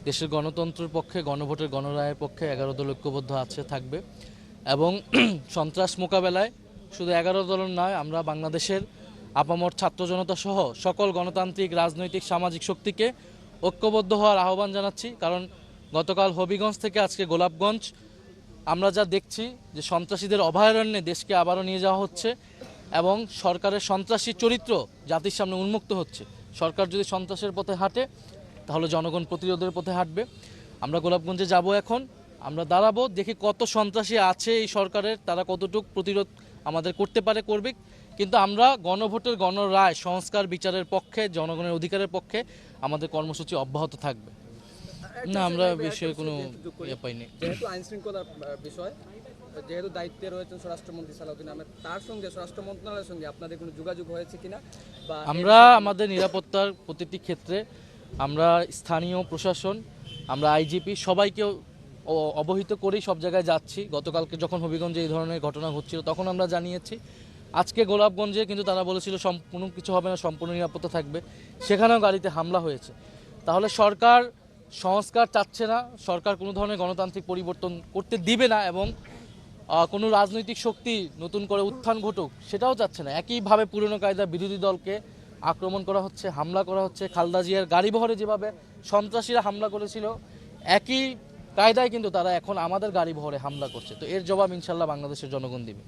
দেশের গণতন্ত্রের পক্ষে, গণভোটের গণরায়ের পক্ষে 11 দল ঐক্যবদ্ধ আছে, থাকবে। এবং সন্ত্রাস মোকাবেলায় শুধু 11 দল নয়, আমরা বাংলাদেশের আপামর ছাত্র জনতা সহ সকল গণতান্ত্রিক, রাজনৈতিক, সামাজিক শক্তিকে ঐক্যবদ্ধ হওয়ার আহ্বান জানাচ্ছি। কারণ গতকাল হবিগঞ্জ থেকে আজকে গোলাপগঞ্জ আমরা যা দেখছি যে সন্ত্রাসীদের অভয়ারণ্যে দেশকে আবারও নিয়ে যাওয়া হচ্ছে এবং সরকারের সন্ত্রাসী চরিত্র জাতির সামনে উন্মুক্ত হচ্ছে। সরকার যদি সন্ত্রাসের পথে হাঁটে তাহলে জনগণ প্রতিরোধের পথে হাঁটবে। আমরা গোলাপগঞ্জে যাব, এখন আমরা দাঁড়াবো, দেখি কত সন্ত্রাসী আছে এই সরকারের, তারা কতটুকু প্রতিরোধ আমাদের করতে পারে, করবে। কিন্তু আমরা গণভোটের গণরায়, সংস্কার, বিচারের পক্ষে, জনগণের অধিকারের পক্ষে আমাদের কর্মসূচি অব্যাহত থাকবে। না, আমরা বিষয়ে কোনো ইয়ে পাইনি। যেহেতু আইন শৃঙ্খলার বিষয়, যেহেতু দায়িত্বে রয়েছেন স্বরাষ্ট্রমন্ত্রী সালাউদ্দিন আহমেদ, তার সঙ্গে স্বরাষ্ট্র মন্ত্রণালয়ের সঙ্গে আপনাদের কোনো যোগাযোগ হয়েছে কিনা? বা আমরা আমাদের নিরাপত্তার প্রতিটি ক্ষেত্রে আমরা স্থানীয় প্রশাসন, আমরা আইজিপি সবাইকে অবহিত করেই সব জায়গায় যাচ্ছি। গতকালকে যখন হবিগঞ্জে এই ধরনের ঘটনা হচ্ছিল তখন আমরা জানিয়েছি। আজকে গোলাপগঞ্জে কিন্তু তারা বলেছিল সম্পূর্ণ কিছু হবে না, সম্পূর্ণ নিরাপত্তা থাকবে, সেখানেও গাড়িতে হামলা হয়েছে। তাহলে সরকার সংস্কার চাচ্ছে না, সরকার কোনো ধরনের গণতান্ত্রিক পরিবর্তন করতে দিবে না এবং কোনো রাজনৈতিক শক্তি নতুন করে উত্থান ঘটুক সেটাও চাচ্ছে না। একইভাবে পুরনো কায়দা বিরোধী দলকে আক্রমণ করা হচ্ছে, হামলা করা হচ্ছে। খালেদা জিয়ার গাড়িবহরে যেভাবে সন্ত্রাসীরা হামলা করেছিল, একই কায়দায় কিন্তু তারা এখন আমাদের গাড়িবহরে হামলা করছে। তো এর জবাব ইনশাল্লাহ বাংলাদেশের জনগণ দিবে।